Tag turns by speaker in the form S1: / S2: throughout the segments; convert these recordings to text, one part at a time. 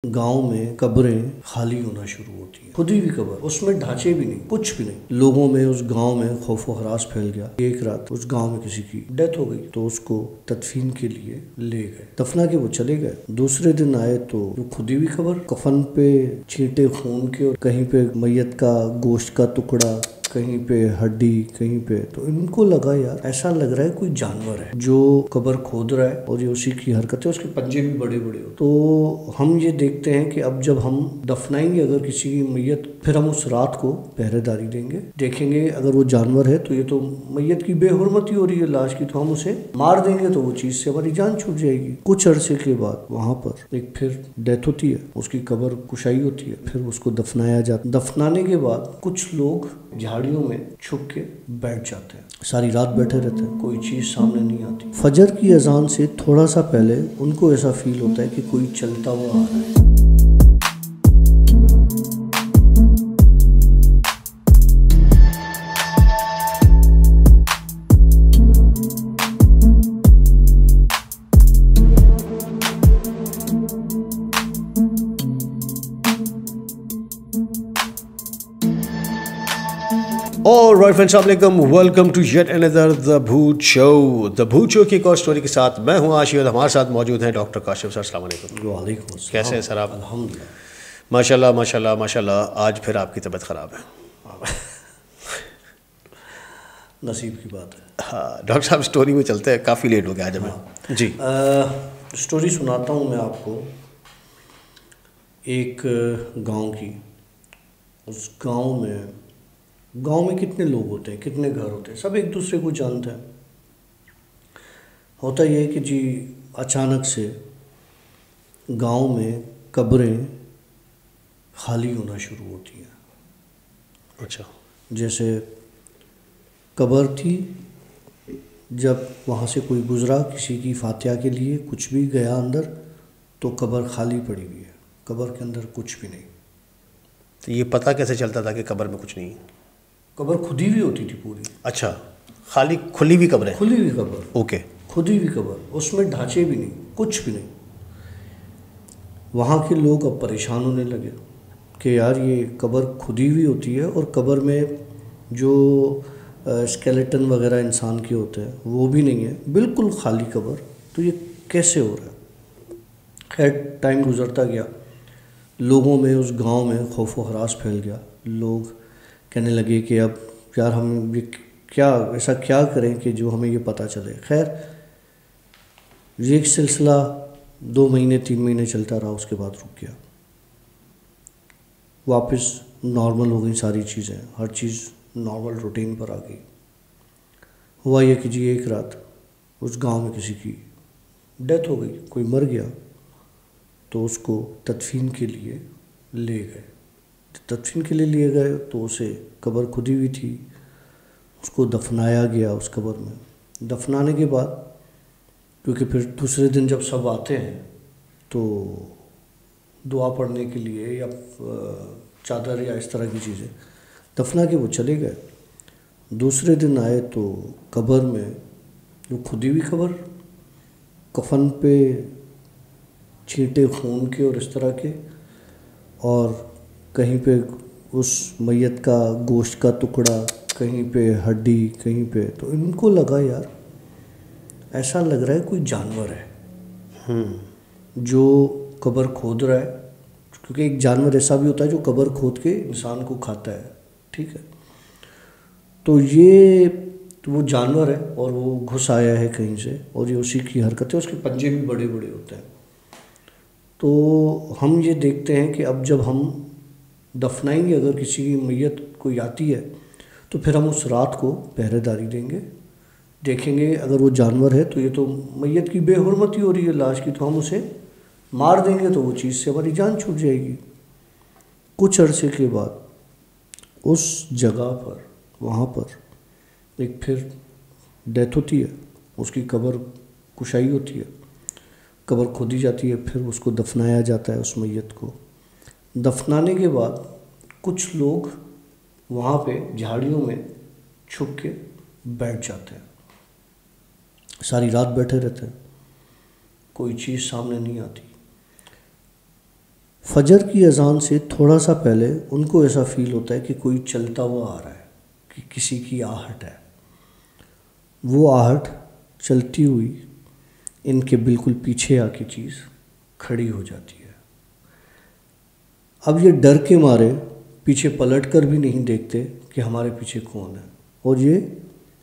S1: گاؤں میں قبریں خالی ہونا شروع ہوتی ہیں، خود ہی بھی قبر، اس میں ڈھانچے بھی نہیں، کچھ بھی نہیں۔ لوگوں میں اس گاؤں میں خوف و ہراس پھیل گیا۔ ایک رات اس گاؤں میں کسی کی ڈیتھ ہو گئی تو اس کو تدفین کے لیے لے گئے، دفنا کے وہ چلے گئے۔ دوسرے دن آئے تو خود ہی بھی قبر، کفن پہ چھینٹے خون کے، اور کہیں پہ میت کا گوشت کا ٹکڑا، کہیں پہ ہڈی، کہیں پہ۔ تو ان کو لگا یار ایسا لگ رہا ہے کوئی جانور ہے جو قبر کھود رہا ہے، اور یہ اسی کی حرکت ہے، اس کے پنجے بھی بڑے بڑے ہو۔ تو ہم یہ دیکھتے ہیں کہ اب جب ہم دفنائیں گے اگر کسی کی میت، پھر ہم اس رات کو پہرے داری دیں گے، دیکھیں گے اگر وہ جانور ہے تو یہ تو میت کی بے حرمتی ہو رہی ہے لاش کی، تو ہم اسے مار دیں گے تو وہ چیز سے ہماری جان چھوٹ جائے گی۔ کچھ عرصے کے بعد وہاں پر ایک پھر ڈیتھ ہوتی ہے، اس کی قبر کشائی ہوتی ہے، پھر اس کو دفنایا جاتا ہے۔ دفنانے کے بعد کچھ لوگ جھاڑیوں میں چھپ کے بیٹھ جاتے ہیں، ساری رات بیٹھے رہتے ہیں، کوئی چیز سامنے نہیں آتی۔ فجر کی اذان سے تھوڑا سا پہلے ان کو ایسا فیل ہوتا ہے کہ کوئی چلتا ہوا آ رہا ہے۔
S2: Alright friends, السلام علیکم، ویلکم ٹو یٹ اندر دا بھوت شو۔ دا بھوت شو کی ایک اور اسٹوری کے ساتھ میں ہوں عاشق، ہمارے ساتھ موجود ہیں ڈاکٹر کاشف سر۔ السلام علیکم۔
S1: وعلیکم السلام۔
S2: کیسے ہیں سر آپ؟
S1: الحمدللہ۔
S2: ماشاءاللہ ماشاءاللہ ماشاءاللہ، آج پھر آپ کی طبیعت خراب ہے۔
S1: نصیب کی بات ہے۔
S2: ہاں ڈاکٹر صاحب، اسٹوری میں چلتے ہیں، کافی لیٹ ہو گیا آج ہمیں۔ جی
S1: اسٹوری سناتا ہوں میں آپ کو ایک گاؤں کی۔ اس گاؤں میں کتنے لوگ ہوتے ہیں، کتنے گھر ہوتے ہیں، سب ایک دوسرے کو جانتے ہیں۔ ہوتا یہ ہے کہ جی اچانک سے گاؤں میں قبریں خالی ہونا شروع ہوتی ہیں۔
S2: اچھا،
S1: جیسے قبر تھی، جب وہاں سے کوئی گزرا کسی کی فاتحہ کے لیے، کچھ بھی گیا اندر، تو قبر خالی پڑی ہوئی ہے، قبر کے اندر کچھ بھی نہیں۔
S2: تو یہ پتہ کیسے چلتا تھا کہ قبر میں کچھ نہیں؟
S1: قبر کھدی ہوئی ہوتی تھی پوری۔
S2: اچھا، خالی کھلی ہوئی قبریں؟
S1: کھلی ہوئی قبر،
S2: اوکے۔
S1: کھدی ہوئی قبر، اس میں ڈھانچے بھی نہیں، کچھ بھی نہیں۔ وہاں کے لوگ اب پریشان ہونے لگے کہ یار یہ قبر کھدی ہوئی ہوتی ہے، اور قبر میں جو اسکیلیٹن وغیرہ انسان کے ہوتے ہیں وہ بھی نہیں ہے، بالکل خالی قبر، تو یہ کیسے ہو رہا ہے؟ خیر ٹائم گزرتا گیا، لوگوں میں اس گاؤں میں خوف و ہراس پھیل گیا۔ لوگ کہنے لگے کہ اب یار ہم یہ ایسا کیا کریں کہ جو ہمیں یہ پتہ چلے۔ خیر یہ ایک سلسلہ 2 مہینے 3 مہینے چلتا رہا، اس کے بعد رک گیا، واپس نارمل ہو گئی ساری چیزیں، ہر چیز نارمل روٹین پر آ گئی۔ ہوا یہ کہ جی ایک رات اس گاؤں میں کسی کی ڈیتھ ہو گئی، کوئی مر گیا، تو اس کو تدفین کے لیے لے گئے۔ تدفین کے لیے لیے گئے تو اسے قبر کھدی ہوئی تھی، اس کو دفنایا گیا اس قبر میں۔ دفنانے کے بعد کیونکہ پھر دوسرے دن جب سب آتے ہیں تو دعا پڑھنے کے لیے یا چادر یا اس طرح کی چیزیں دفنا کے وہ چلے گئے۔ دوسرے دن آئے تو قبر میں جو کھدی ہوئی قبر، کفن پہ چھینٹے خون کے اور اس طرح کے، اور کہیں پہ اس میت کا گوشت کا ٹکڑا، کہیں پہ ہڈی، کہیں پہ۔ تو ان کو لگا یار ایسا لگ رہا ہے کوئی جانور ہے جو قبر کھود رہا ہے، کیونکہ ایک جانور ایسا بھی ہوتا ہے جو قبر کھود کے انسان کو کھاتا ہے، ٹھیک ہے۔ تو یہ وہ جانور ہے اور وہ گھس آیا ہے کہیں سے، اور یہ اسی کی حرکت ہے، اس کے پنجے بھی بڑے بڑے ہوتے ہیں۔ تو ہم یہ دیکھتے ہیں کہ اب جب ہم دفنائیں گے اگر کسی کی میت کوئی آتی ہے تو پھر ہم اس رات کو پہرے داری دیں گے، دیکھیں گے اگر وہ جانور ہے تو یہ تو میت کی بے حرمتی ہو رہی ہے لاش کی، تو ہم اسے مار دیں گے تو وہ چیز سے ہماری جان چھوٹ جائے گی۔ کچھ عرصے کے بعد اس جگہ پر، وہاں پر ایک پھر ڈیتھ ہوتی ہے، اس کی قبر کشائی ہوتی ہے، قبر کھودی جاتی ہے، پھر اس کو دفنایا جاتا ہے اس میت کو۔ دفنانے کے بعد کچھ لوگ وہاں پہ جھاڑیوں میں چھپ کے بیٹھ جاتے ہیں، ساری رات بیٹھے رہتے ہیں، کوئی چیز سامنے نہیں آتی۔ فجر کی اذان سے تھوڑا سا پہلے ان کو ایسا فیل ہوتا ہے کہ کوئی چلتا ہوا آ رہا ہے، کہ کسی کی آہٹ ہے. وہ آہٹ چلتی ہوئی ان کے بالکل پیچھے آ کے چیز کھڑی ہو جاتی ہے. اب یہ ڈر کے مارے پیچھے پلٹ کر بھی نہیں دیکھتے کہ ہمارے پیچھے کون ہے، اور یہ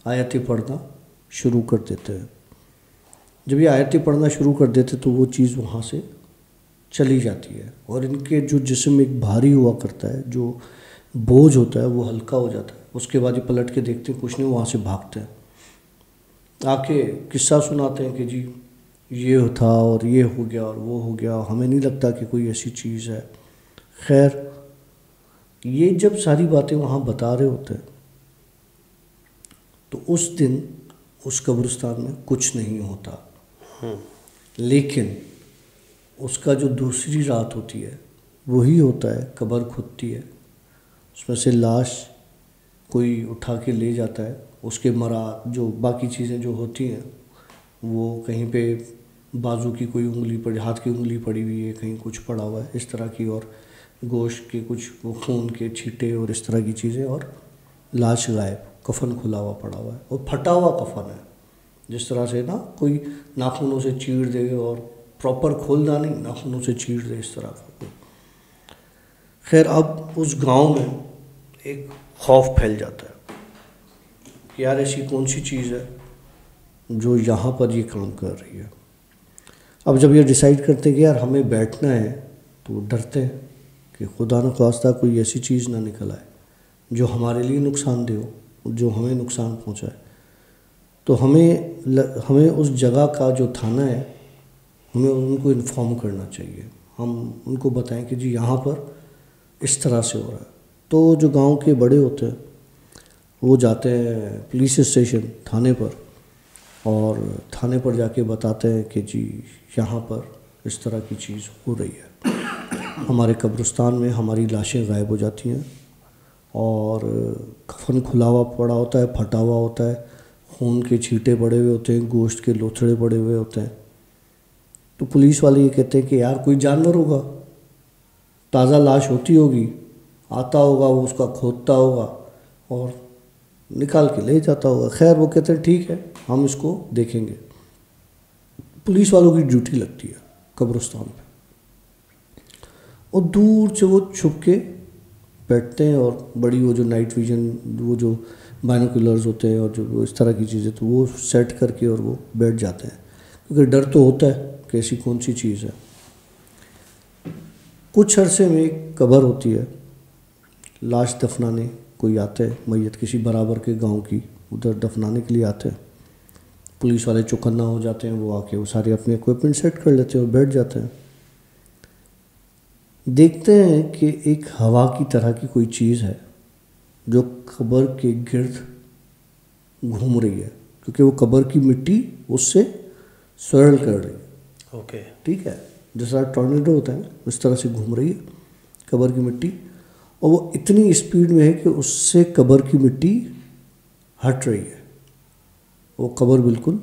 S1: آیتیں پڑھنا شروع کر دیتے ہیں. جب یہ آیتیں پڑھنا شروع کر دیتے تو وہ چیز وہاں سے چلی جاتی ہے، اور ان کے جو جسم ایک بھاری ہوا کرتا ہے، جو بوجھ ہوتا ہے وہ ہلکا ہو جاتا ہے. اس کے بعد یہ پلٹ کے دیکھتے ہیں کچھ نہیں، وہاں سے بھاگتے ہیں. آ کے قصہ سناتے ہیں کہ جی یہ تھا اور یہ ہو گیا اور وہ ہو گیا، ہمیں نہیں لگتا کہ کوئی ایسی چیز ہے. خیر، یہ جب ساری باتیں وہاں بتا رہے ہوتے ہیں تو اس دن اس قبرستان میں کچھ نہیں ہوتا. لیکن اس کا جو دوسری رات ہوتی ہے وہی ہوتا ہے، قبر کھدتی ہے، اس میں سے لاش کوئی اٹھا کے لے جاتا ہے. اس کے جو باقی چیزیں جو ہوتی ہیں وہ کہیں پہ بازو کی کوئی انگلی پڑی، ہاتھ کی انگلی پڑی ہوئی ہے، کہیں کچھ پڑا ہوا ہے اس طرح کی، اور گوشت کے کچھ وہ خون کے چھینٹے اور اس طرح کی چیزیں، اور لاش غائب، کفن کھلا ہوا پڑا ہوا ہے، اور پھٹا ہوا کفن ہے. جس طرح سے نا کوئی ناخنوں سے چیر دے اور پراپر کھولنا نہیں، ناخنوں سے چیر دے، اس طرح کا. خیر، اب اس گاؤں میں ایک خوف پھیل جاتا ہے کہ یار ایسی کون سی چیز ہے جو یہاں پر یہ کام کر رہی ہے. اب جب یہ ڈیسائیڈ کرتے ہیں کہ یار ہمیں بیٹھنا ہے تو ڈرتے ہیں کہ خدا نخواستہ کوئی ایسی چیز نہ نکل آئے جو ہمارے لیے نقصان دہ ہو، جو ہمیں نقصان پہنچائے. تو ہمیں اس جگہ کا جو تھانہ ہے ہمیں ان کو انفارم کرنا چاہیے. ہم ان کو بتائیں کہ جی یہاں پر اس طرح سے ہو رہا ہے. تو جو گاؤں کے بڑے ہوتے ہیں وہ جاتے ہیں پولیس اسٹیشن، تھانے پر، اور تھانے پر جا کے بتاتے ہیں کہ جی یہاں پر اس طرح کی چیز ہو رہی ہے، ہمارے قبرستان میں ہماری لاشیں غائب ہو جاتی ہیں، اور کفن کھلا ہوا پڑا ہوتا ہے، پھٹا ہوا ہوتا ہے، خون کے چھینٹے پڑے ہوئے ہوتے ہیں، گوشت کے لوتھڑے پڑے ہوئے ہوتے ہیں. تو پولیس والے یہ کہتے ہیں کہ یار کوئی جانور ہوگا، تازہ لاش ہوتی ہوگی، آتا ہوگا وہ اس کا کھودتا ہوگا اور نکال کے لے جاتا ہوگا. خیر، وہ کہتے ہیں ٹھیک ہے ہم اس کو دیکھیں گے. پولیس والوں کی ڈیوٹی لگتی ہے قبرستان پہ، اور دور سے وہ چھپ کے بیٹھتے ہیں، اور بڑی وہ جو نائٹ ویژن، وہ جو بائنوکولرز ہوتے ہیں اور جو اس طرح کی چیزیں، تو وہ سیٹ کر کے اور وہ بیٹھ جاتے ہیں، کیونکہ ڈر تو ہوتا ہے کہ ایسی کون سی چیز ہے. کچھ عرصے میں ایک قبر ہوتی ہے، لاش دفنانے کوئی آتے ہیں، میت کسی برابر کے گاؤں کی ادھر دفنانے کے لیے آتے ہیں. پولیس والے چوکنا ہو جاتے ہیں، وہ آ کے وہ سارے اپنے اکوپمنٹ سیٹ کر لیتے ہیں اور بیٹھ جاتے ہیں. دیکھتے ہیں کہ ایک ہوا کی طرح کی کوئی چیز ہے جو قبر کے گرد گھوم رہی ہے، کیونکہ وہ قبر کی مٹی اس سے سوئرل کر رہی ہے.
S2: اوکے،
S1: ٹھیک ہے، جس طرح ٹورنیڈو ہوتا ہے اس طرح سے گھوم رہی ہے قبر کی مٹی، اور وہ اتنی اسپیڈ میں ہے کہ اس سے قبر کی مٹی ہٹ رہی ہے، وہ قبر بالکل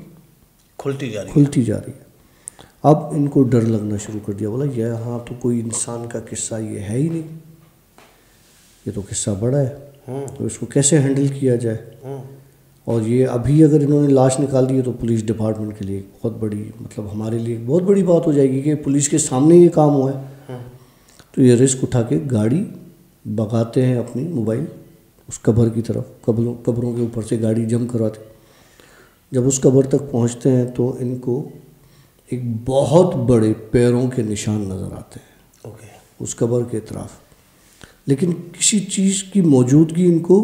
S2: کھلتی جا رہی ہے.
S1: اب ان کو ڈر لگنا شروع کر دیا، بولا یہاں تو کوئی انسان کا قصہ یہ ہے ہی نہیں، یہ تو قصہ بڑا ہے، تو اس کو کیسے ہینڈل کیا جائے. اور یہ ابھی اگر انہوں نے لاش نکال دی ہے تو پولیس ڈپارٹمنٹ کے لیے بہت بڑی، مطلب ہمارے لیے بہت بڑی بات ہو جائے گی کہ پولیس کے سامنے یہ کام ہوا ہے. تو یہ رسک اٹھا کے گاڑی بگاتے ہیں اپنی موبائل اس قبر کی طرف، قبروں کے اوپر سے گاڑی جم کرواتے. جب اس قبر تک پہنچتے ہیں تو ان کو ایک بہت بڑے پیروں کے نشان نظر آتے ہیں اس قبر کے اطراف، لیکن کسی چیز کی موجودگی ان کو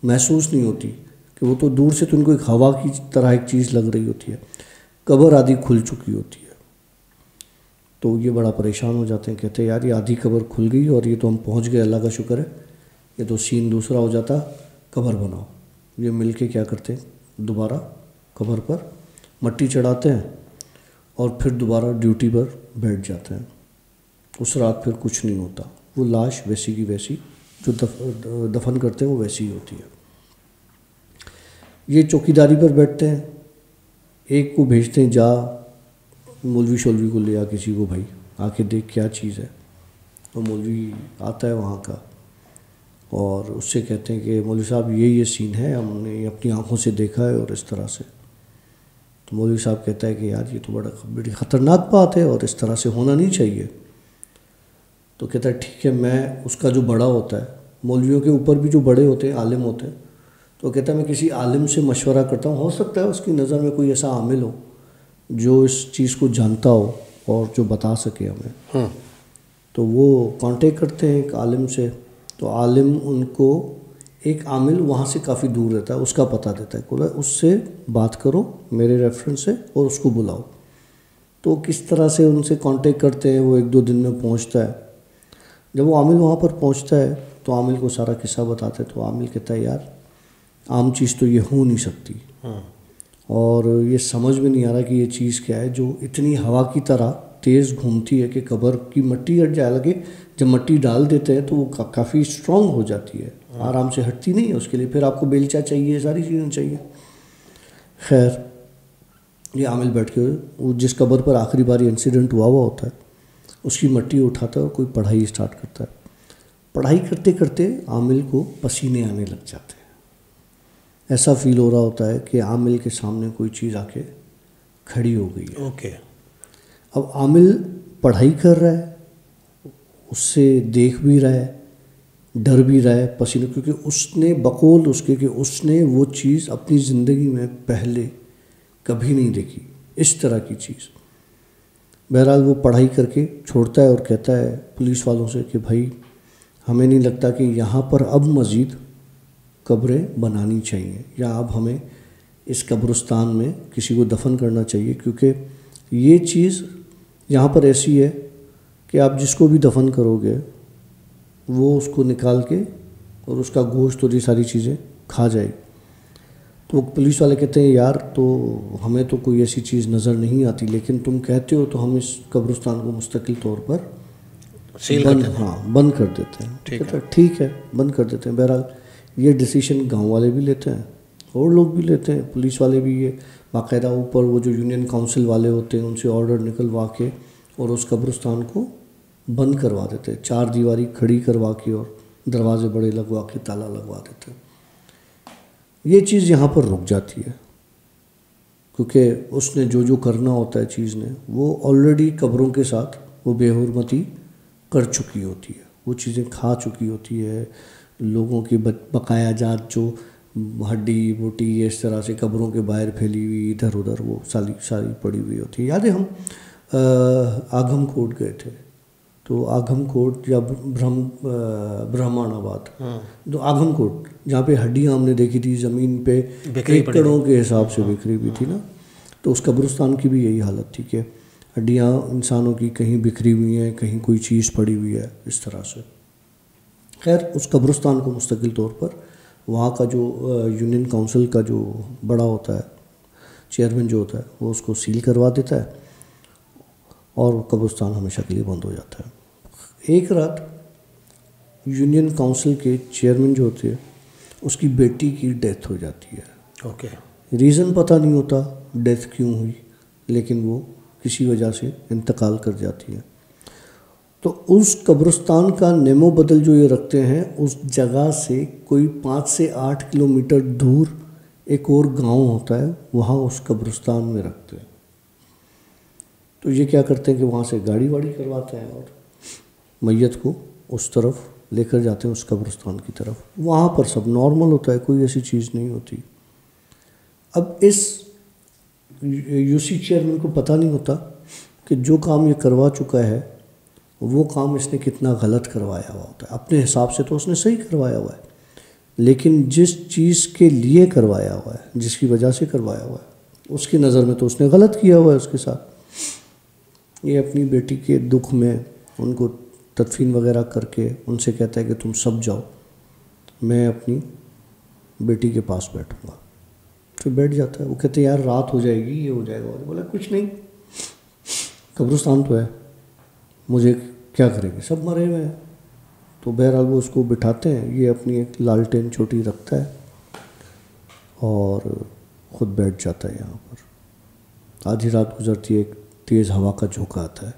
S1: محسوس نہیں ہوتی، کہ وہ تو دور سے تو ان کو ایک ہوا کی طرح ایک چیز لگ رہی ہوتی ہے. قبر آدھی کھل چکی ہوتی ہے. تو یہ بڑا پریشان ہو جاتے ہیں، کہتے ہیں یار یہ آدھی قبر کھل گئی اور یہ تو ہم پہنچ گئے، اللہ کا شکر ہے، یہ تو سین دوسرا ہو جاتا، قبر بناؤ. یہ مل کے کیا کرتے ہیں، دوبارہ قبر پر مٹی چڑھاتے ہیں اور پھر دوبارہ ڈیوٹی پر بیٹھ جاتے ہیں. اس رات پھر کچھ نہیں ہوتا، وہ لاش ویسی کی ویسی جو دفن کرتے ہیں وہ ویسی ہی ہوتی ہے. یہ چوکیداری پر بیٹھتے ہیں، ایک کو بھیجتے ہیں جا مولوی شولوی کو لے آ، کسی کو، بھائی آ کے دیکھ کیا چیز ہے. تو مولوی آتا ہے وہاں کا اور اس سے کہتے ہیں کہ مولوی صاحب یہ سین ہے، ہم نے اپنی آنکھوں سے دیکھا ہے اور اس طرح سے. تو مولوی صاحب کہتا ہے کہ یار یہ تو بڑی خطرناک بات ہے اور اس طرح سے ہونا نہیں چاہیے. تو کہتا ہے ٹھیک ہے، میں اس کا جو بڑا ہوتا ہے، مولویوں کے اوپر بھی جو بڑے ہوتے ہیں، عالم ہوتے ہیں، تو کہتا ہے میں کسی عالم سے مشورہ کرتا ہوں، ہو سکتا ہے اس کی نظر میں کوئی ایسا عامل ہو جو اس چیز کو جانتا ہو اور جو بتا سکے ہمیں. تو وہ کانٹیکٹ کرتے ہیں ایک عالم سے. تو عالم ان کو ایک عامل وہاں سے کافی دور رہتا ہے، اس کا پتہ دیتا ہے، بولا اس سے بات کرو میرے ریفرنس سے اور اس کو بلاؤ. تو کس طرح سے ان سے کانٹیکٹ کرتے ہیں، وہ 1-2 دن میں پہنچتا ہے. جب وہ عامل وہاں پر پہنچتا ہے تو عامل کو سارا قصہ بتاتا ہے. تو عامل کہتا ہے یار عام چیز تو یہ ہو نہیں سکتی، اور یہ سمجھ میں نہیں آ رہا کہ یہ چیز کیا ہے جو اتنی ہوا کی طرح تیز گھومتی ہے کہ قبر کی مٹی ہٹ جائے. لگے جب مٹی ڈال دیتے ہیں تو وہ کافی اسٹرانگ ہو جاتی ہے، آرام سے ہٹتی نہیں ہے. اس کے لیے پھر آپ کو بیلچہ چاہیے، ساری چیزیں چاہیے. خیر یہ عامل بیٹھ کے وہ جس قبر پر آخری بار انسیڈنٹ ہوا ہوتا ہے اس کی مٹی اٹھاتا ہے اور کوئی پڑھائی اسٹارٹ کرتا ہے. پڑھائی کرتے کرتے عامل کو پسینے آنے لگ جاتے ہیں. ایسا فیل ہو رہا ہوتا ہے کہ عامل کے سامنے کوئی چیز آ کے کھڑی ہو گئی ہے.
S2: اوکے.
S1: اب عامل پڑھائی کر رہا ہے، اس سے دیکھ بھی رہا ہے، ڈر بھی رہا ہے پسینے، کیونکہ اس نے بقول اس کے کہ اس نے وہ چیز اپنی زندگی میں پہلے کبھی نہیں دیکھی، اس طرح کی چیز. بہرحال وہ پڑھائی کر کے چھوڑتا ہے اور کہتا ہے پولیس والوں سے کہ بھائی ہمیں نہیں لگتا کہ یہاں پر اب مزید قبریں بنانی چاہیے، یا اب ہمیں اس قبرستان میں کسی کو دفن کرنا چاہیے، کیونکہ یہ چیز یہاں پر ایسی ہے کہ آپ جس کو بھی دفن کرو گے وہ اس کو نکال کے اور اس کا گوشت اور یہ ساری چیزیں کھا جائے گی. تو وہ پولیس والے کہتے ہیں یار تو ہمیں تو کوئی ایسی چیز نظر نہیں آتی، لیکن تم کہتے ہو تو ہم اس قبرستان کو مستقل طور پر بند کر دیتے ہیں. ٹھیک ہے بند کر دیتے ہیں. بہرحال یہ ڈیسیشن گاؤں والے بھی لیتے ہیں اور لوگ بھی لیتے ہیں، پولیس والے بھی. یہ باقاعدہ اوپر وہ جو یونین کونسل والے ہوتے ہیں ان سے آرڈر نکلوا کے اور اس قبرستان کو بند کروا دیتے ہیں، 4 دیواری کھڑی کروا کے اور دروازے بڑے لگوا کے تالا لگوا دیتے ہیں. یہ چیز یہاں پر رک جاتی ہے کیونکہ اس نے جو کرنا ہوتا ہے چیز نے، وہ آلریڈی قبروں کے ساتھ وہ بے حرمتی کر چکی ہوتی ہے، وہ چیزیں کھا چکی ہوتی ہے. لوگوں کی بقایا جات جو ہڈی بوٹی اس طرح سے قبروں کے باہر پھیلی ہوئی ادھر ادھر وہ ساری پڑی ہوئی ہوتی ہے. یاد ہے ہم آگھم کوٹ گئے تھے، تو آگھم کوٹ یا برہمان آباد، تو آگھم کوٹ جہاں پہ ہڈیاں ہم نے دیکھی تھی زمین پہ ایکڑوں کے حساب سے بکھری ہوئی تھی نا، تو اس قبرستان کی بھی یہی حالت تھی کہ ہڈیاں انسانوں کی کہیں بکھری ہوئی ہیں، کہیں کوئی چیز پڑی ہوئی ہے اس طرح سے. خیر اس قبرستان کو مستقل طور پر وہاں کا جو یونین کونسل کا جو بڑا ہوتا ہے، چیئرمین جو ہوتا ہے، وہ اس کو سیل کروا دیتا ہے اور قبرستان ہمیشہ کے لیے بند ہو جاتا ہے. ایک رات یونین کونسل کے چیئرمین جو ہوتے ہیں اس کی بیٹی کی ڈیتھ ہو جاتی ہے.
S2: اوکے.
S1: ریزن پتہ نہیں ہوتا ڈیتھ کیوں ہوئی، لیکن وہ کسی وجہ سے انتقال کر جاتی ہے. تو اس قبرستان کا نیم و بدل جو یہ رکھتے ہیں، اس جگہ سے کوئی 5 سے 8 کلومیٹر دور ایک اور گاؤں ہوتا ہے، وہاں اس قبرستان میں رکھتے ہیں. تو یہ کیا کرتے ہیں کہ وہاں سے گاڑی واڑی کرواتے ہیں اور میت کو اس طرف لے کر جاتے ہیں، اس قبرستان کی طرف. وہاں پر سب نارمل ہوتا ہے، کوئی ایسی چیز نہیں ہوتی. اب اس یو سی چیئرمین کو پتہ نہیں ہوتا کہ جو کام یہ کروا چکا ہے وہ کام اس نے کتنا غلط کروایا ہوا ہوتا ہے. اپنے حساب سے تو اس نے صحیح کروایا ہوا ہے، لیکن جس چیز کے لیے کروایا ہوا ہے، جس کی وجہ سے کروایا ہوا ہے، اس کی نظر میں تو اس نے غلط کیا ہوا ہے اس کے ساتھ. یہ اپنی بیٹی کے دکھ میں ان کو تدفین وغیرہ کر کے ان سے کہتا ہے کہ تم سب جاؤ، میں اپنی بیٹی کے پاس بیٹھوں گا. پھر بیٹھ جاتا ہے. وہ کہتے ہیں یار رات ہو جائے گی، یہ ہو جائے گا. بولا کچھ نہیں، قبرستان تو ہے، مجھے کیا کریں گے، سب مرے ہوئے ہیں. تو بہرحال وہ اس کو بٹھاتے ہیں، یہ اپنی ایک لالٹین چھوٹی رکھتا ہے اور خود بیٹھ جاتا ہے یہاں پر. آدھی رات گزرتی ہے، ایک تیز ہوا کا جھونکا آتا ہے.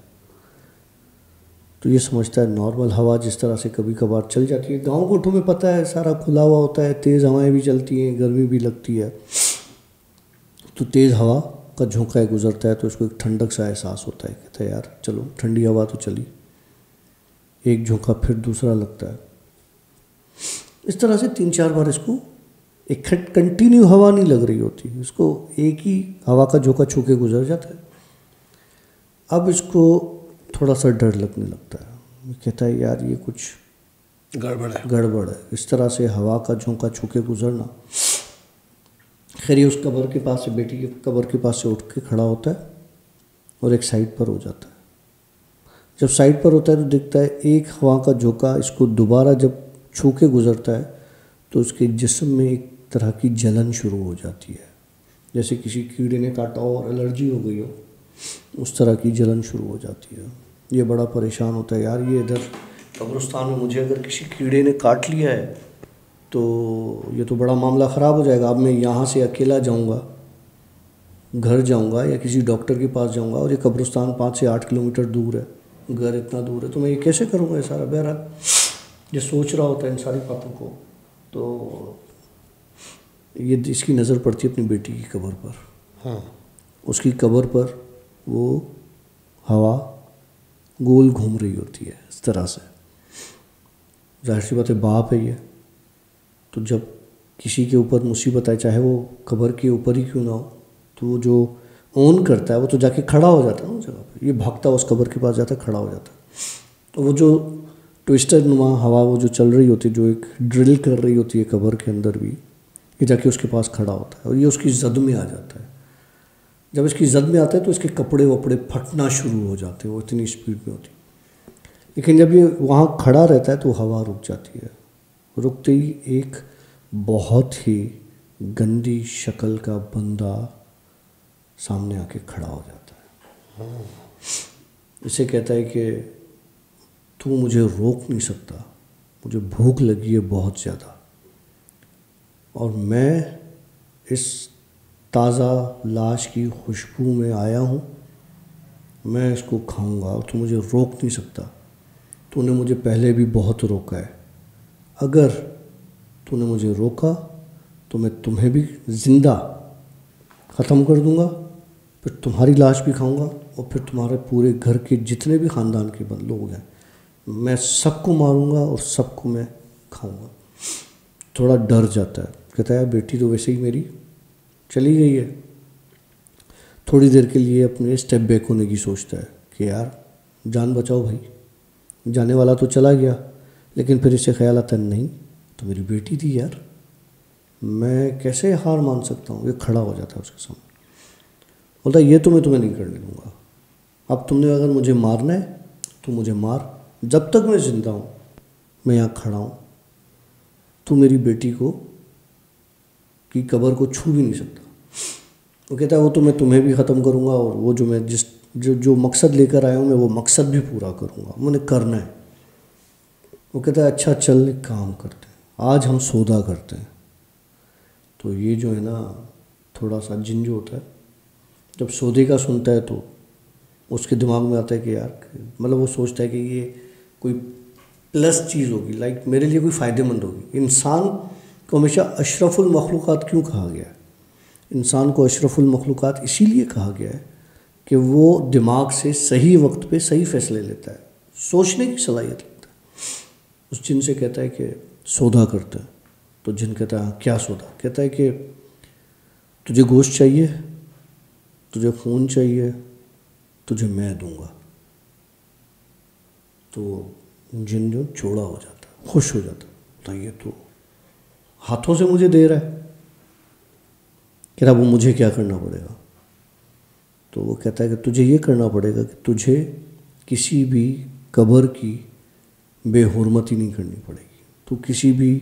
S1: تو یہ سمجھتا ہے نارمل ہوا جس طرح سے کبھی کبھار چل جاتی ہے، گاؤں کوٹھوں میں پتہ ہے سارا کھلا ہوا ہوتا ہے، تیز ہوائیں بھی چلتی ہیں، گرمی بھی لگتی ہے، تو تیز ہوا کا جھونکا گزرتا ہے تو اس کو ایک ٹھنڈک سا احساس ہوتا ہے، کہتا ہے یار چلو ٹھنڈی ہوا تو چلی، ایک جھونکا پھر دوسرا لگتا ہے، اس طرح سے 3-4 بار اس کو ایک کنٹینیو ہوا نہیں لگ رہی ہوتی، اس کو ایک ہی ہوا کا جھونکا چھو کے گزر جاتا ہے۔ اب اس کو تھوڑا سا ڈر لگنے لگتا ہے، کہتا ہے یار یہ کچھ گڑبڑ ہے، اس طرح سے ہوا کا جھونکا چھو کے گزرنا۔ خیر یہ اس قبر کے پاس سے، بیٹی کی قبر کے پاس سے اٹھ کے کھڑا ہوتا ہے اور ایک سائڈ پر ہو جاتا ہے۔ جب سائڈ پر ہوتا ہے تو دیکھتا ہے ایک ہوا کا جھونکا اس کو دوبارہ جب چھو کے گزرتا ہے تو اس کے جسم میں ایک طرح کی جلن شروع ہو جاتی ہے، جیسے کسی کیڑے نے کاٹا ہو اور الرجی ہو گئی ہو، اس طرح کی جلن شروع ہو جاتی ہے۔ یہ بڑا پریشان ہوتا ہے، یار یہ ادھر قبرستان میں مجھے اگر کسی کیڑے نے کاٹ لیا ہے تو یہ تو بڑا معاملہ خراب ہو جائے گا، اب میں یہاں سے اکیلا جاؤں گا، گھر جاؤں گا یا کسی ڈاکٹر کے پاس جاؤں گا، اور یہ قبرستان 5 سے 8 کلومیٹر دور ہے، گھر اتنا دور ہے، تو میں یہ کیسے کروں گا یہ سارا؟ بہرحال یہ سوچ رہا ہوتا ہے ان ساری باتوں کو، تو یہ اس کی نظر پڑتی ہے اپنی بیٹی کی قبر پر۔ اس کی قبر پر وہ ہوا گول گھوم رہی ہوتی ہے اس طرح سے، ظاہر سی بات ہے باپ ہے یہ، تو جب کسی کے اوپر مصیبت آئے چاہے وہ قبر کے اوپر ہی کیوں نہ ہو، تو وہ جو اون کرتا ہے وہ تو جا کے کھڑا ہو جاتا ہے نا اس جگہ پہ، یہ بھاگتا اس قبر کے پاس جاتا ہے، کھڑا ہو جاتا ہے، تو وہ جو ٹوسٹر نما ہوا وہ جو چل رہی ہوتی ہے، جو ایک ڈرل کر رہی ہوتی ہے قبر کے اندر بھی، یہ جا کے اس کے پاس کھڑا ہوتا ہے اور یہ اس کی زد میں آ جاتا ہے۔ جب اس کی زد میں آتا ہے تو اس کے کپڑے وپڑے پھٹنا شروع ہو جاتے ہیں، وہ اتنی اسپیڈ میں ہوتی ہے، لیکن جب یہ وہاں کھڑا رہتا ہے تو ہوا رک جاتی ہے، رکتے ہی ایک بہت ہی گندی شکل کا بندہ سامنے آ کے کھڑا ہو جاتا ہے۔ اسے کہتا ہے کہ تو مجھے روک نہیں سکتا، مجھے بھوک لگی ہے بہت زیادہ، اور میں اس تازہ لاش کی خوشبو میں آیا ہوں، میں اس کو کھاؤں گا اور تو مجھے روک نہیں سکتا، تو نے مجھے پہلے بھی بہت روکا ہے، اگر تو نے مجھے روکا تو میں تمہیں بھی زندہ ختم کر دوں گا، پھر تمہاری لاش بھی کھاؤں گا، اور پھر تمہارے پورے گھر کے جتنے بھی خاندان کے لوگ ہیں میں سب کو ماروں گا اور سب کو میں کھاؤں گا۔ تھوڑا ڈر جاتا ہے، کہتا ہے بیٹی تو ویسے ہی میری چلی گئی ہے۔ تھوڑی دیر کے لیے اپنے اسٹیپ بیک ہونے کی سوچتا ہے کہ یار جان بچاؤ بھائی، جانے والا تو چلا گیا، لیکن پھر اسے خیال آتا ہے نہیں تو میری بیٹی تھی یار، میں کیسے ہار مان سکتا ہوں۔ یہ کھڑا ہو جاتا ہے اس کے سامنے، بولتا ہے یہ تو میں تمہیں نہیں کرنے دوں گا، اب تم نے اگر مجھے مارنا ہے تو مجھے مار، جب تک میں زندہ ہوں میں یہاں کھڑا ہوں، تو میری بیٹی کی قبر کو چھو بھی نہیں سکتا۔ وہ کہتا ہے وہ تو میں تمہیں بھی ختم کروں گا، اور وہ جو میں جو مقصد لے کر آیا ہوں میں وہ مقصد بھی پورا کروں گا، میں نے کرنا ہے۔ وہ کہتا ہے اچھا چل ایک کام کرتے ہیں، آج ہم سودا کرتے ہیں۔ تو یہ جو ہے نا تھوڑا سا جن جو ہوتا ہے جب سودے کا سنتا ہے تو اس کے دماغ میں آتا ہے کہ یار مطلب وہ سوچتا ہے کہ یہ کوئی پلس چیز ہوگی، لائک میرے لیے کوئی فائدہ مند ہوگی۔ انسان کو ہمیشہ اشرف المخلوقات کیوں کہا گیا ہے؟ انسان کو اشرف المخلوقات اسی لیے کہا گیا ہے کہ وہ دماغ سے صحیح وقت پہ صحیح فیصلے لیتا ہے، سوچنے کی صلاحیت لیتا ہے۔ اس جن سے کہتا ہے کہ سودا کرتا ہے، تو جن کہتا ہے کیا سودا؟ کہتا ہے کہ تجھے گوشت چاہیے، تجھے خون چاہیے، تجھے میں دوں گا۔ تو جن جو چوڑا ہو جاتا ہے، خوش ہو جاتا ہے، تو یہ تو ہاتھوں سے مجھے دے رہا ہے، کہ اب وہ مجھے کیا کرنا پڑے گا؟ تو وہ کہتا ہے کہ تجھے یہ کرنا پڑے گا کہ تجھے کسی بھی قبر کی بے حرمتی نہیں کرنی پڑے گی، تو کسی بھی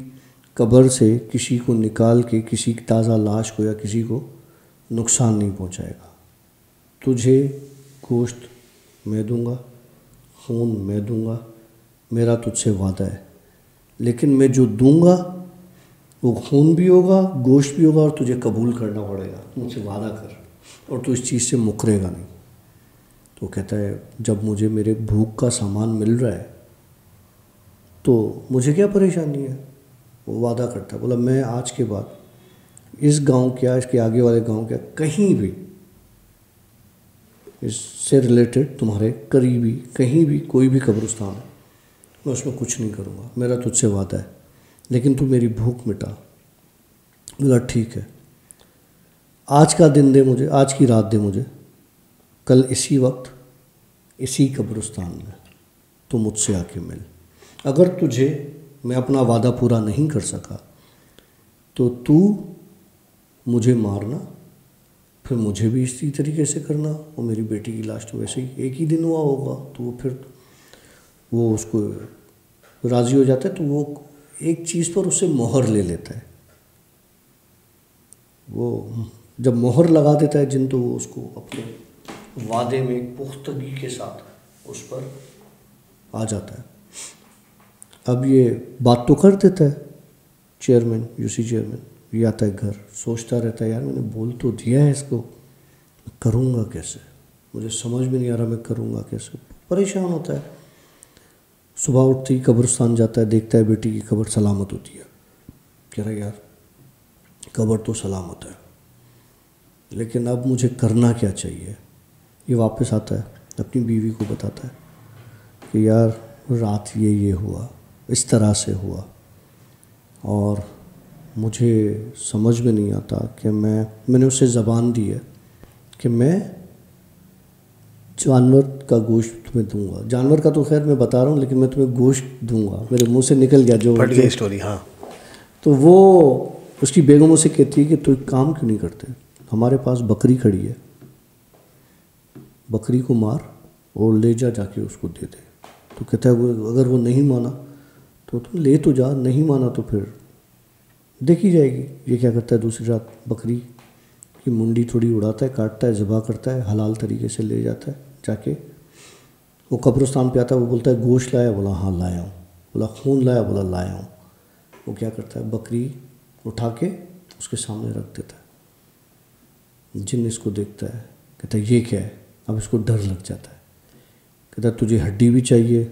S1: قبر سے کسی کو نکال کے کسی تازہ لاش کو یا کسی کو نقصان نہیں پہنچائے گا۔ تجھے گوشت میں دوں گا، خون میں دوں گا، میرا تجھ سے وعدہ ہے، لیکن میں جو دوں گا وہ خون بھی ہوگا، گوشت بھی ہوگا، اور تجھے قبول کرنا پڑے گا، مجھ سے وعدہ کر، اور تو اس چیز سے مکرے گا نہیں۔ تو کہتا ہے جب مجھے میرے بھوک کا سامان مل رہا ہے تو مجھے کیا پریشانی ہے. وہ وعدہ کرتا ہے, بولا میں آج کے بعد اس گاؤں کیا اس کے آگے والے گاؤں کیا کہیں بھی اس سے ریلیٹڈ تمہارے قریبی کہیں بھی کوئی بھی قبرستان ہے میں اس میں کچھ نہیں کروں گا, میرا تجھ سے وعدہ ہے, لیکن تو میری بھوک مٹا. بولا ٹھیک ہے, آج کا دن دے مجھے, آج کی رات دے مجھے, کل اسی وقت اسی قبرستان میں تو مجھ سے آ کے مل. اگر تجھے میں اپنا وعدہ پورا نہیں کر سکا تو مجھے مارنا, پھر مجھے بھی اسی طریقے سے کرنا, اور میری بیٹی کی لاش تو ویسے ہی ایک ہی دن ہوا ہوگا. تو وہ پھر وہ اس کو راضی ہو جاتا ہے, تو وہ ایک چیز پر اس سے مہر لے لیتا ہے. وہ جب مہر لگا دیتا ہے جن, تو وہ اس کو اپنے وعدے میں پختگی کے ساتھ اس پر آ جاتا ہے. اب یہ بات تو کر دیتا ہے چیئرمین, UC چیئرمین. یہ آتا ہے گھر, سوچتا رہتا ہے یار میں نے بول تو دیا ہے اس کو, میں کروں گا کیسے, مجھے سمجھ میں نہیں آ رہا میں کروں گا کیسے. پریشان ہوتا ہے. صبح اٹھتے ہی قبرستان جاتا ہے, دیکھتا ہے بیٹی کی قبر سلامت ہوتی ہے. کہہ رہا یار قبر تو سلامت ہے, لیکن اب مجھے کرنا کیا چاہیے. یہ واپس آتا ہے, اپنی بیوی کو بتاتا ہے کہ یار رات یہ ہوا, اس طرح سے ہوا, اور مجھے سمجھ میں نہیں آتا کہ میں نے اسے زبان دی ہے کہ میں جانور کا گوشت تمہیں دوں گا. جانور کا تو خیر میں بتا رہا ہوں, لیکن میں تمہیں گوشت دوں گا. میرے منہ سے نکل گیا جو
S2: پھٹ گئی اسٹوری. ہاں,
S1: تو وہ اس کی بیگم اسے کہتی ہے کہ تو ایک کام کیوں نہیں کرتے, ہمارے پاس بکری کھڑی ہے, بکری کو مار اور لے جا کے اس کو دے دے. تو کہتا ہے اگر وہ نہیں مانا تو تم لے تو جا, نہیں مانا تو پھر دیکھی جائے گی. یہ کیا کرتا ہے, دوسری رات بکری کی منڈی تھوڑی اڑاتا ہے, کاٹتا ہے, ذبح کرتا ہے, حلال طریقے سے لے جاتا ہے. جا کے وہ قبرستان پہ آتا ہے, وہ بولتا ہے گوشت لایا, بولا ہاں لایا ہوں. بولا خون لایا, بولا لایا ہوں. وہ کیا کرتا ہے, بکری اٹھا کے اس کے سامنے رکھ دیتا ہے. جن اس کو دیکھتا ہے, کہتا ہے یہ کیا ہے. اب اس کو ڈر لگ جاتا ہے. کہتا ہے تجھے ہڈی بھی چاہیے,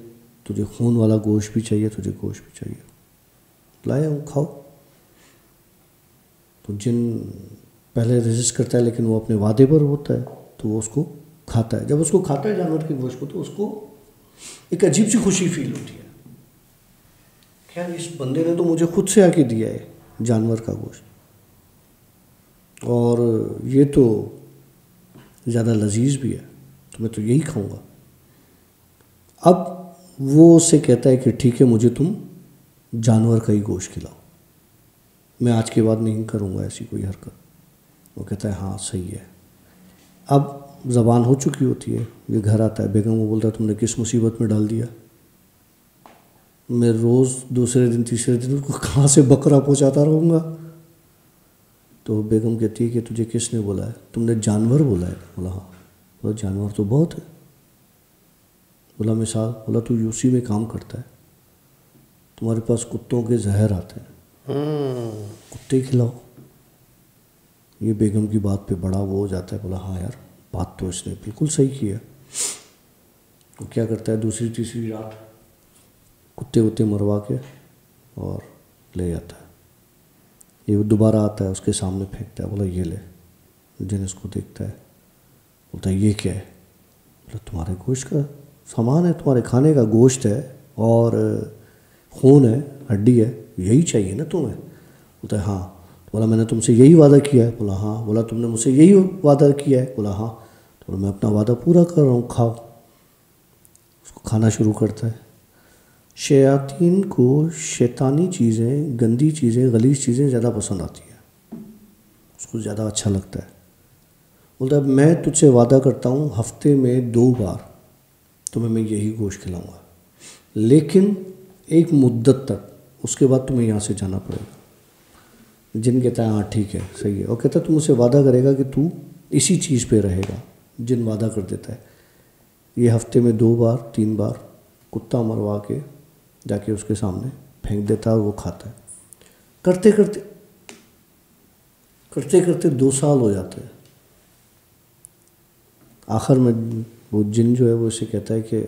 S1: تجھے خون والا گوشت بھی چاہیے, تجھے گوشت بھی چاہیے. لایا ہوں, کھاؤ. تو جن پہلے ریزسٹ کرتا ہے, لیکن وہ اپنے وعدے پر ہوتا ہے, تو وہ اس کو کھاتا ہے. جب اس کو کھاتا ہے جانور کے گوشت کو, تو اس کو ایک عجیب سی خوشی فیل ہوتی ہے. خیر اس بندے نے تو مجھے خود سے آ کے دیا ہے جانور کا گوشت, اور یہ تو زیادہ لذیذ بھی ہے, تو میں تو یہی کھاؤں گا. اب وہ اس سے کہتا ہے کہ ٹھیک ہے, مجھے تم جانور کا ہی گوشت کھلاؤ, میں آج کے بعد نہیں کروں گا ایسی کوئی حرکت. وہ کہتا ہے ہاں صحیح ہے. اب زبان ہو چکی ہوتی ہے, یہ گھر آتا ہے, بیگم وہ بولتا ہے تم نے کس مصیبت میں ڈال دیا, میں روز دوسرے دن تیسرے دن اس کو کہاں سے بکرا پہنچاتا رہوں گا. تو بیگم کہتی ہے کہ تجھے کس نے بولا ہے, تم نے جانور بولا ہے. بولا ہاں. بولا جانور تو بہت ہے. بولا مثال, بولا تو UC میں کام کرتا ہے, تمہارے پاس کتوں کے زہر آتے ہیں, کتے کھلاؤ. یہ بیگم کی بات پہ بڑا وہ ہو جاتا ہے. بولا ہاں یار بات تو اس نے بالکل صحیح کی ہے. وہ کیا کرتا ہے, دوسری تیسری رات کتے مروا کے اور لے جاتا ہے. یہ دوبارہ آتا ہے, اس کے سامنے پھینکتا ہے. بولا یہ لے. جن اس کو دیکھتا ہے, بولتا ہے یہ کیا ہے. بولا تمہارے گوشت کا سامان ہے, تمہارے کھانے کا گوشت ہے اور خون ہے, ہڈی ہے, یہی چاہیے نا تمہیں. بولتا ہے ہاں. بولا میں نے تم سے یہی وعدہ کیا ہے. بولا ہاں. بولا تم نے مجھ سے یہی وعدہ کیا ہے. بولا ہاں. تو میں اپنا وعدہ پورا کر رہا ہوں, کھاؤ. اس کو کھانا شروع کرتا ہے. شیاطین کو شیطانی چیزیں, گندی چیزیں, غلیظ چیزیں زیادہ پسند آتی ہیں, اس کو زیادہ اچھا لگتا ہے. بولتا ہے میں تجھ سے وعدہ کرتا ہوں ہفتے میں 2 بار تمہیں میں یہی گوشت کھلاؤں گا, لیکن ایک مدت تک, اس کے بعد تمہیں یہاں سے جانا پڑے گا. جن کہتا ہے ہاں ٹھیک ہے صحیح ہے. اور کہتا ہے تم اسے وعدہ کرے گا کہ تو اسی چیز پہ رہے گا. جن وعدہ کر دیتا ہے. یہ ہفتے میں 2 بار 3 بار کتا مروا کے جا کے اس کے سامنے پھینک دیتا ہے, اور وہ کھاتا ہے. کرتے کرتے 2 سال ہو جاتے ہیں. آخر میں وہ جن جو ہے وہ اسے کہتا ہے کہ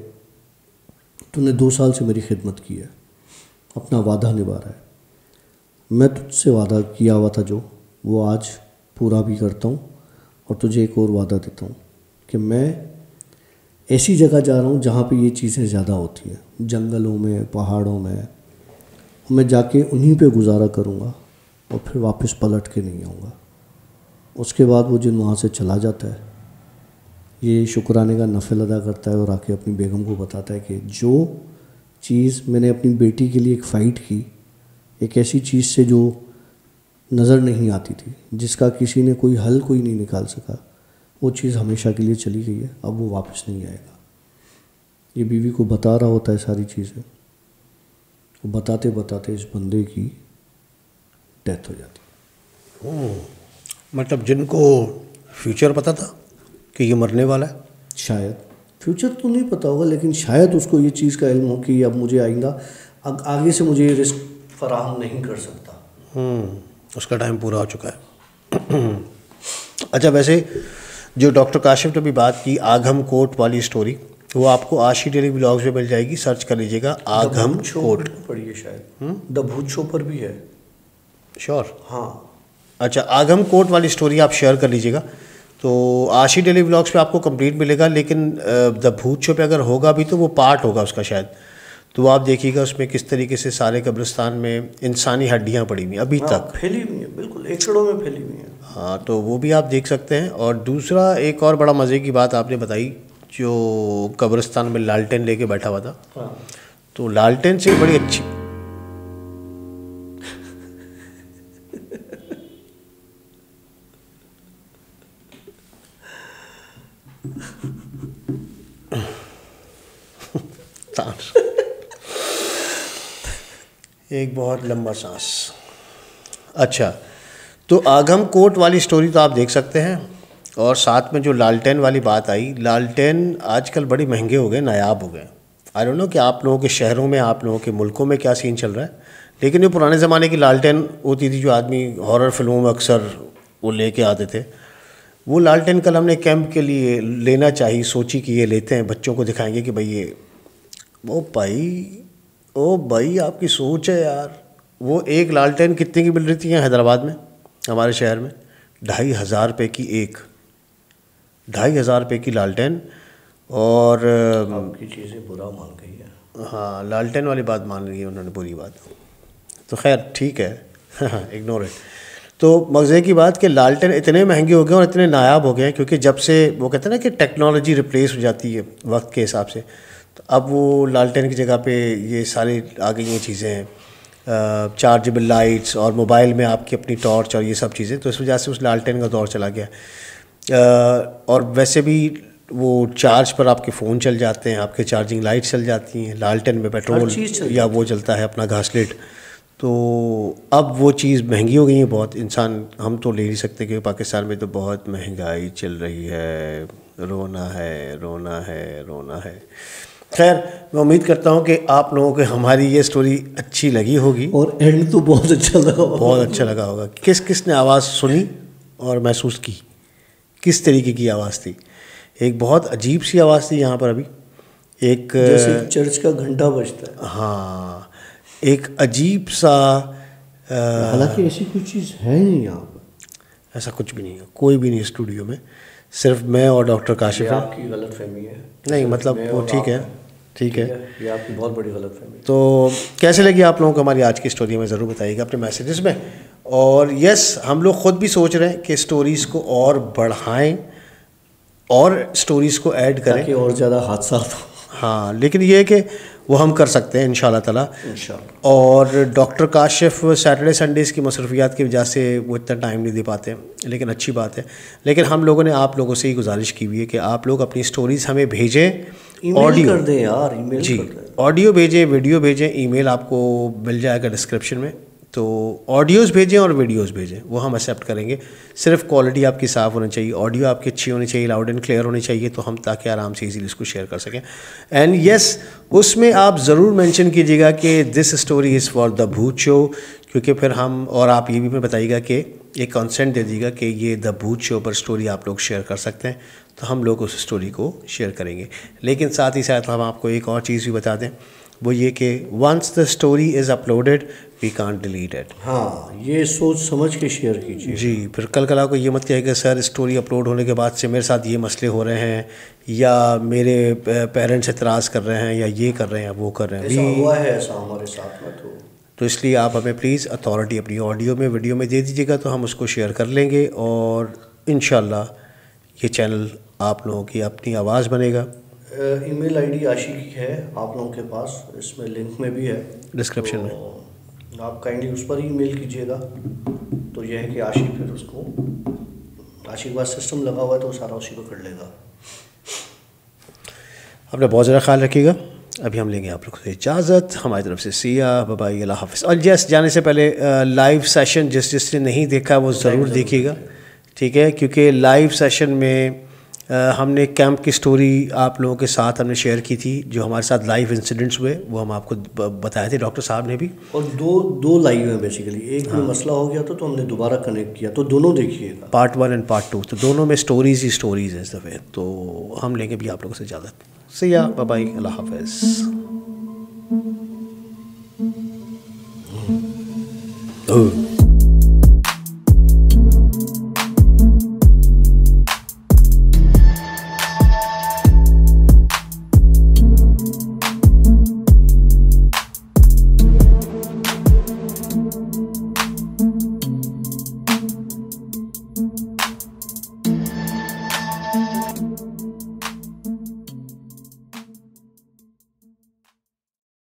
S1: تو نے 2 سال سے میری خدمت کی ہے, اپنا وعدہ نبھا رہا ہے, میں تجھ سے وعدہ کیا ہوا تھا جو وہ آج پورا بھی کرتا ہوں, اور تجھے ایک اور وعدہ دیتا ہوں کہ میں ایسی جگہ جا رہا ہوں جہاں پہ یہ چیزیں زیادہ ہوتی ہیں, جنگلوں میں, پہاڑوں میں. میں جا کے انہیں پہ گزارا کروں گا اور پھر واپس پلٹ کے نہیں آؤں گا. اس کے بعد وہ جن وہاں سے چلا جاتا ہے, یہ شکرانے کا نفل ادا کرتا ہے اور آ کے اپنی بیگم کو بتاتا ہے کہ جو چیز میں نے اپنی بیٹی کے لیے ایک فائٹ کی, ایک ایسی چیز سے جو نظر نہیں آتی تھی, جس کا کسی نے کوئی حل کوئی نہیں نکال سکا, وہ چیز ہمیشہ کے لیے چلی گئی ہے, اب وہ واپس نہیں آئے گا. یہ بیوی کو بتا رہا ہوتا ہے ساری چیزیں, وہ بتاتے بتاتے اس بندے کی ڈیتھ ہو جاتی.
S2: مطلب جن کو فیوچر پتہ تھا کہ یہ مرنے والا ہے,
S1: شاید فیوچر تو نہیں پتہ ہوگا, لیکن شاید اس کو یہ چیز کا علم ہو کہ اب مجھے آئندہ آگے سے مجھے یہ رسک فراہم نہیں کر سکتا.
S2: اس کا ٹائم پورا ہو چکا ہے. اچھا, ویسے جو ڈاکٹر کاشف نے بھی بات کی آگھم کوٹ والی اسٹوری, وہ آپ کو آشی ڈیلی ولاگز میں مل جائے گی, سرچ کر لیجیے گا آگھم کوٹ.
S1: پڑھیے, شاید دا بھوت شو پر بھی ہے.
S2: شور؟
S1: ہاں.
S2: اچھا, آگھم کوٹ والی اسٹوری آپ شیئر کر لیجیے گا, تو آشی ڈیلی ولاگز پہ آپ کو کمپلیٹ ملے گا. لیکن دا بھوت شو پہ اگر ہوگا بھی تو وہ پارٹ ہوگا اس کا شاید, تو آپ دیکھیے گا اس میں کس طریقے سے سارے قبرستان میں انسانی ہڈیاں پڑی ہوئی ابھی تک
S1: پھیلی ہوئی ہیں, بالکل ایکڑوں میں پھیلی ہوئی ہیں.
S2: ہاں, تو وہ بھی آپ دیکھ سکتے ہیں. اور دوسرا ایک اور بڑا مزے کی بات آپ نے بتائی, جو قبرستان میں لالٹین لے کے بیٹھا ہوا تھا, تو لالٹین سے بڑی اچھی ایک بہت لمبا سانس. اچھا, تو آگھم کوٹ والی سٹوری تو آپ دیکھ سکتے ہیں. اور ساتھ میں جو لالٹین والی بات آئی, لالٹین آج کل بڑی مہنگے ہو گئے, نایاب ہو گئے. آئی ڈونٹ نو کہ آپ لوگوں کے شہروں میں, آپ لوگوں کے ملکوں میں کیا سین چل رہا ہے, لیکن جو پرانے زمانے کی لالٹین ہوتی تھی جو آدمی ہارر فلموں میں اکثر وہ لے کے آتے تھے, وہ لالٹین کل ہم نے کیمپ کے لیے لینا چاہی, سوچی کہ یہ لیتے ہیں, بچوں کو دکھائیں گے کہ بھائی یہ او بھائی آپ کی سوچ ہے یار. وہ ایک لالٹین کتنے کی مل رہی تھی حیدرآباد میں, ہمارے شہر میں 2,500 روپے کی ایک, 2,500 روپے کی لالٹین. اور
S1: آپ کی چیزیں برا مان گئی ہے.
S2: ہاں, لالٹین والی بات مان لی ہے انہوں نے, بری بات. تو خیر ٹھیک ہے, اگنور اٹ. تو مغزے کی بات کہ لالٹین اتنے مہنگے ہو گئے اور اتنے نایاب ہو گئے ہیں, کیونکہ جب سے وہ کہتے ہیں نا کہ ٹیکنالوجی ریپلیس ہو جاتی ہے وقت کے حساب سے, تو اب وہ لالٹین کی جگہ پہ یہ ساری آ گئی ہیں چیزیں, چارجبل لائٹس, اور موبائل میں آپ کی اپنی ٹارچ اور یہ سب چیزیں. تو اس وجہ سے اس لالٹین کا دور چلا گیا. اور ویسے بھی وہ چارج پر آپ کے فون چل جاتے ہیں, آپ کے چارجنگ لائٹ چل جاتی ہیں, لالٹین میں پیٹرول یا وہ چلتا ہے اپنا گھاس لیٹ. تو اب وہ چیز مہنگی ہو گئی ہے بہت. انسان ہم تو لے نہیں سکتے کہ پاکستان میں تو بہت مہنگائی چل رہی ہے, رونا ہے رونا ہے رونا ہے. خیر, میں امید کرتا ہوں کہ آپ لوگوں کو ہماری یہ سٹوری اچھی لگی ہوگی,
S1: اور اینڈ تو بہت اچھا لگا ہوگا.
S2: بہت اچھا لگا ہوگا. کس کس نے آواز سنی اور محسوس کی, کس طریقے کی آواز تھی. ایک بہت عجیب سی آواز تھی یہاں پر ابھی, ایک
S1: جیسے چرچ کا گھنٹہ بجتا ہے.
S2: ہاں, ایک عجیب سا,
S1: حالانکہ ایسی کوئی چیز ہے نہیں یہاں پر.
S2: ایسا کچھ بھی نہیں ہے, کوئی بھی نہیں اسٹوڈیو میں, صرف میں اور ڈاکٹر کاشف ہیں.
S1: آپ کی غلط فہمی ہے.
S2: نہیں مطلب وہ ٹھیک ہے, ٹھیک ہے,
S1: یہ آپ کی بہت بڑی غلط فہمی.
S2: تو کیسے لگی آپ لوگوں کو ہماری آج کی اسٹوری, میں ضرور بتائیے گا اپنے میسیجز میں. اور یس, ہم لوگ خود بھی سوچ رہے ہیں کہ اسٹوریز کو اور بڑھائیں اور اسٹوریز کو ایڈ کریں
S1: کہ اور زیادہ حادثات ہوں.
S2: ہاں, لیکن یہ ہے کہ وہ ہم کر سکتے ہیں انشاءاللہ تعالیٰ. اور ڈاکٹر کاشف سیٹرڈے سنڈیز کی مصروفیات کی وجہ سے وہ اتنا ٹائم نہیں دے پاتے, لیکن اچھی بات ہے. لیکن ہم لوگوں نے آپ لوگوں سے ہی گزارش کی ہوئی ہے کہ آپ لوگ اپنی اسٹوریز ہمیں بھیجیں,
S1: آڈیو کر دیں یار, ای میل
S2: جی, آڈیو بھیجیں, ویڈیو بھیجیں. ای میل آپ کو مل جائے گا ڈسکرپشن میں, تو آڈیوز بھیجیں اور ویڈیوز بھیجیں, وہ ہم ایکسیپٹ کریں گے. صرف کوالٹی آپ کی صاف ہونی چاہیے, آڈیو آپ کی اچھی ہونی چاہیے, لاؤڈ اینڈ کلیئر ہونی چاہیے, تو ہم تاکہ آرام سے ایزیلی اس کو شیئر کر سکیں. اینڈ یس, اس میں آپ ضرور مینشن کیجیے گا کہ this story is for the بھوت شو, کیونکہ پھر ہم, اور آپ یہ بھی میں بتائیے گا کہ ایک کنسنٹ دے دیجیے گا کہ یہ دا بھوت شو پر اسٹوری آپ لوگ شیئر کر سکتے ہیں. تو ہم لوگ اس اسٹوری کو شیئر کریں گے. لیکن ساتھ ہی ساتھ ہم آپ کو ایک اور چیز بھی بتا دیں, وہ یہ کہ once the story is uploaded we can't delete it.
S1: ہاں, یہ سوچ سمجھ کے شیئر کیجیے.
S2: جی, پھر کل آپ کو یہ مت کہے کہ سر اسٹوری اپلوڈ ہونے کے بعد سے میرے ساتھ یہ مسئلے ہو رہے ہیں, یا میرے پیرنٹس اعتراض کر رہے ہیں, یا یہ کر رہے ہیں, وہ کر رہے ہیں.
S1: ایسا ہوا ہے, ایسا ہمارے ساتھ میں.
S2: تو اس لیے آپ ہمیں پلیز اتھارٹی اپنی آڈیو میں, ویڈیو میں دے دیجیے گا, تو ہم اس کو شیئر کر لیں گے, اور انشاءاللہ یہ چینل آپ لوگوں کی اپنی آواز بنے گا.
S1: ای میل آئی ڈی عاشق کی ہے آپ لوگوں کے پاس, اس میں لنک میں بھی ہے
S2: ڈسکرپشن میں,
S1: آپ کائنڈلی اس پر ہی میل کیجیے گا. تو یہ ہے کہ عاشق پھر اس کو, عاشق بات سسٹم لگا ہوا ہے تو وہ سارا اسی کو کر لے گا.
S2: اپنا بہت زیادہ خیال رکھیے گا. ابھی ہم لیں گے آپ لوگ سے اجازت, ہماری طرف سے سیاح بابائی, اللہ حافظ. اور جس جانے سے پہلے لائیو سیشن جس نے نہیں دیکھا وہ ضرور دیکھیے گا, ٹھیک ہے, کیونکہ لائیو سیشن میں ہم نے کیمپ کی سٹوری آپ لوگوں کے ساتھ ہم نے شیئر کی تھی, جو ہمارے ساتھ لائیو انسیڈنٹس ہوئے وہ ہم آپ کو بتائے تھے, ڈاکٹر صاحب نے بھی. اور
S1: دو لائیو ہیں بیسیکلی, ایک میں مسئلہ ہو گیا تو ہم نے دوبارہ کنیکٹ کیا, تو دونوں دیکھیے گا,
S2: پارٹ 1 اینڈ پارٹ 2. تو دونوں میں سٹوریز ہی سٹوریز ہیں اس دفعہ. تو ہم لیں گے بھی آپ لوگوں سے اجازت. سیاح بابائی, اللہ حافظ.